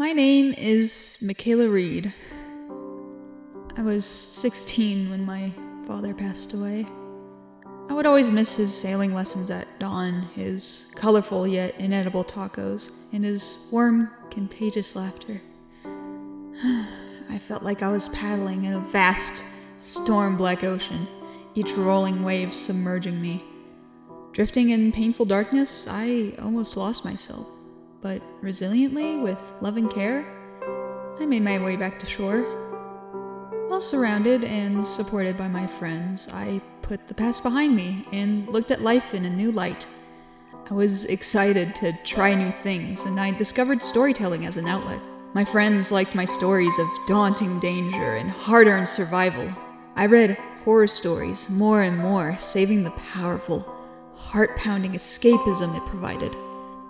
My name is Mikaela Reid. I was 16 when my father passed away. I would always miss his sailing lessons at dawn, his colorful yet inedible tacos, and his warm, contagious laughter. I felt like I was paddling in a vast, storm-black ocean, each rolling wave submerging me. Drifting in painful darkness, I almost lost myself. But resiliently, with love and care, I made my way back to shore. While surrounded and supported by my friends, I put the past behind me and looked at life in a new light. I was excited to try new things, and I discovered storytelling as an outlet. My friends liked my stories of daunting danger and hard-earned survival. I read horror stories more and more, saving the powerful, heart-pounding escapism it provided.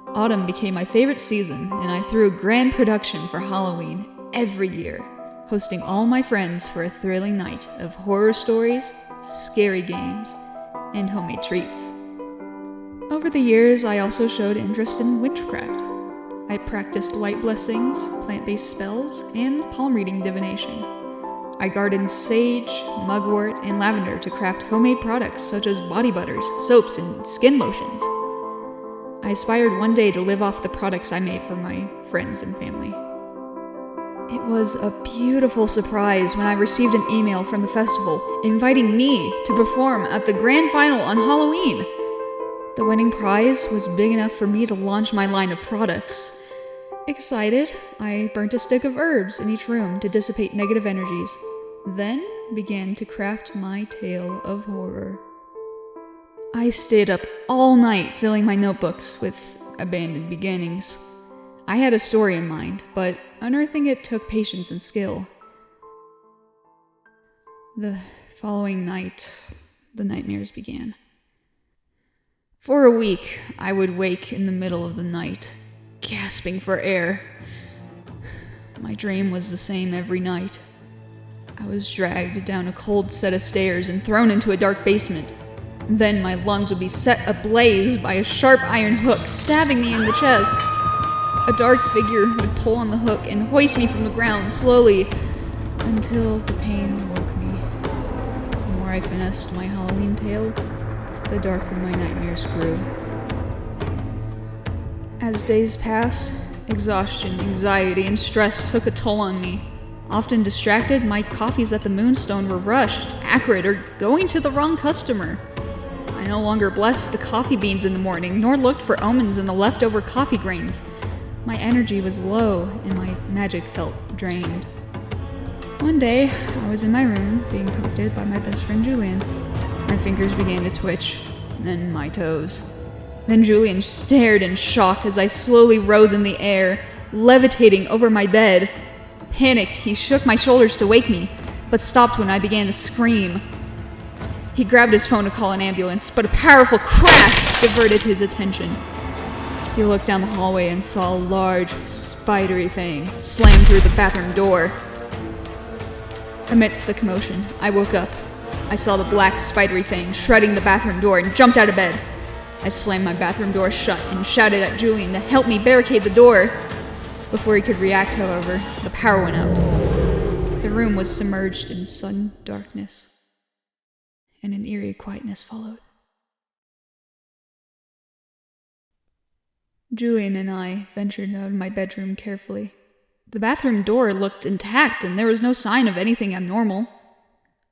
Autumn became my favorite season, and I threw a grand production for Halloween every year, hosting all my friends for a thrilling night of horror stories, scary games, and homemade treats. Over the years, I also showed interest in witchcraft. I practiced light blessings, plant-based spells, and palm reading divination. I gardened sage, mugwort, and lavender to craft homemade products such as body butters, soaps, and skin lotions. I aspired one day to live off the products I made for my friends and family. It was a beautiful surprise when I received an email from the festival inviting me to perform at the grand final on Halloween. The winning prize was big enough for me to launch my line of products. Excited, I burnt a stick of herbs in each room to dissipate negative energies, then began to craft my tale of horror. I stayed up all night filling my notebooks with abandoned beginnings. I had a story in mind, but unearthing it took patience and skill. The following night, the nightmares began. For a week, I would wake in the middle of the night, gasping for air. My dream was the same every night. I was dragged down a cold set of stairs and thrown into a dark basement. Then my lungs would be set ablaze by a sharp iron hook stabbing me in the chest. A dark figure would pull on the hook and hoist me from the ground slowly until the pain woke me. The more I finessed my Halloween tale, the darker my nightmares grew. As days passed, exhaustion, anxiety, and stress took a toll on me. Often distracted, my coffees at the Moonstone were rushed, acrid, or going to the wrong customer. I no longer blessed the coffee beans in the morning, nor looked for omens in the leftover coffee grains. My energy was low, and my magic felt drained. One day, I was in my room, being comforted by my best friend Julian. My fingers began to twitch, then my toes. Then Julian stared in shock as I slowly rose in the air, levitating over my bed. Panicked, he shook my shoulders to wake me, but stopped when I began to scream. He grabbed his phone to call an ambulance, but a powerful crash diverted his attention. He looked down the hallway and saw a large, spidery fang slam through the bathroom door. Amidst the commotion, I woke up. I saw the black, spidery fang shredding the bathroom door and jumped out of bed. I slammed my bathroom door shut and shouted at Julian to help me barricade the door. Before he could react, however, the power went out. The room was submerged in sudden darkness, and an eerie quietness followed. Julian and I ventured out of my bedroom carefully. The bathroom door looked intact, and there was no sign of anything abnormal.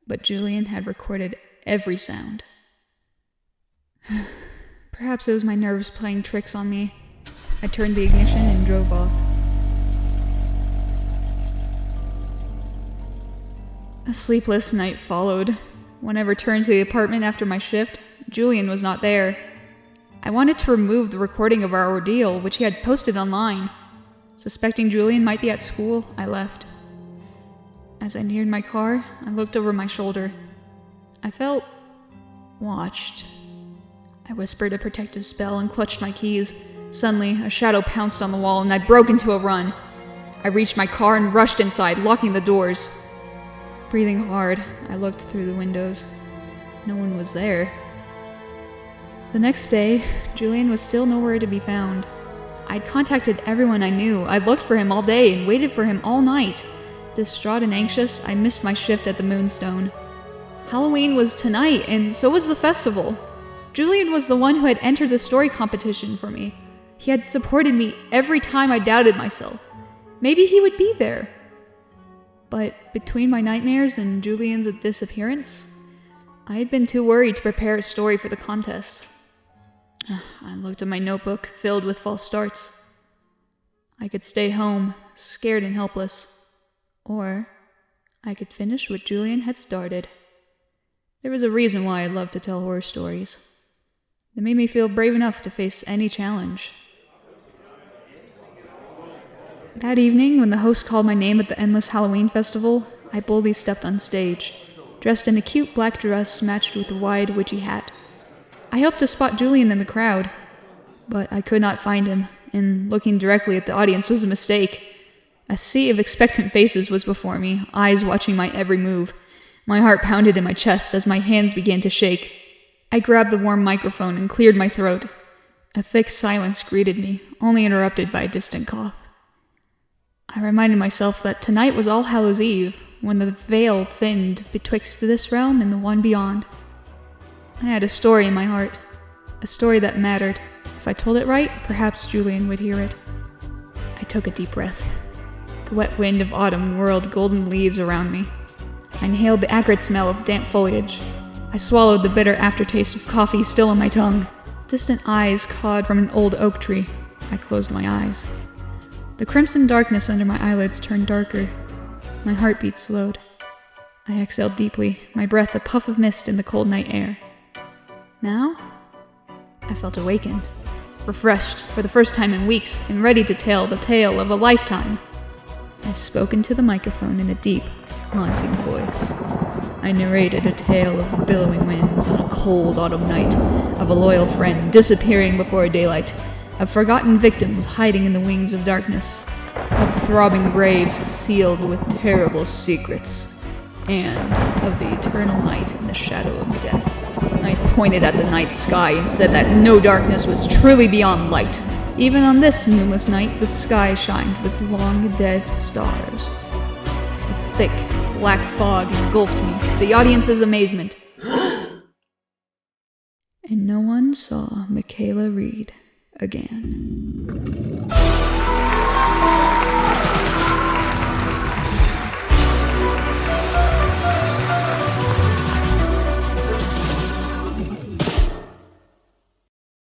But Julian had recorded every sound. Perhaps it was my nerves playing tricks on me. I turned the ignition and drove off. A sleepless night followed. When I returned to the apartment after my shift, Julian was not there. I wanted to remove the recording of our ordeal, which he had posted online. Suspecting Julian might be at school, I left. As I neared my car, I looked over my shoulder. I felt watched. I whispered a protective spell and clutched my keys. Suddenly, a shadow pounced on the wall and I broke into a run. I reached my car and rushed inside, locking the doors. Breathing hard, I looked through the windows. No one was there. The next day, Julian was still nowhere to be found. I'd contacted everyone I knew. I'd looked for him all day and waited for him all night. Distraught and anxious, I missed my shift at the Moonstone. Halloween was tonight, and so was the festival. Julian was the one who had entered the story competition for me. He had supported me every time I doubted myself. Maybe he would be there. But between my nightmares and Julian's disappearance, I had been too worried to prepare a story for the contest. I looked at my notebook, filled with false starts. I could stay home, scared and helpless. Or I could finish what Julian had started. There was a reason why I loved to tell horror stories. They made me feel brave enough to face any challenge. That evening, when the host called my name at the Endless Halloween Festival, I boldly stepped on stage, dressed in a cute black dress matched with a wide witchy hat. I hoped to spot Julian in the crowd, but I could not find him, and looking directly at the audience was a mistake. A sea of expectant faces was before me, eyes watching my every move. My heart pounded in my chest as my hands began to shake. I grabbed the warm microphone and cleared my throat. A thick silence greeted me, only interrupted by a distant cough. I reminded myself that tonight was All Hallows' Eve, when the veil thinned betwixt this realm and the one beyond. I had a story in my heart, a story that mattered. If I told it right, perhaps Julian would hear it. I took a deep breath. The wet wind of autumn whirled golden leaves around me. I inhaled the acrid smell of damp foliage. I swallowed the bitter aftertaste of coffee still on my tongue. Distant eyes cawed from an old oak tree. I closed my eyes. The crimson darkness under my eyelids turned darker. My heartbeat slowed. I exhaled deeply, my breath a puff of mist in the cold night air. Now, I felt awakened, refreshed for the first time in weeks, and ready to tell the tale of a lifetime. I spoke into the microphone in a deep, haunting voice. I narrated a tale of billowing winds on a cold autumn night, of a loyal friend disappearing before daylight, of forgotten victims hiding in the wings of darkness, of throbbing graves sealed with terrible secrets, and of the eternal night in the shadow of death. I pointed at the night sky and said that no darkness was truly beyond light. Even on this moonless night, the sky shined with long dead stars. A thick, black fog engulfed me, to the audience's amazement. And no one saw Mikaela Reid again.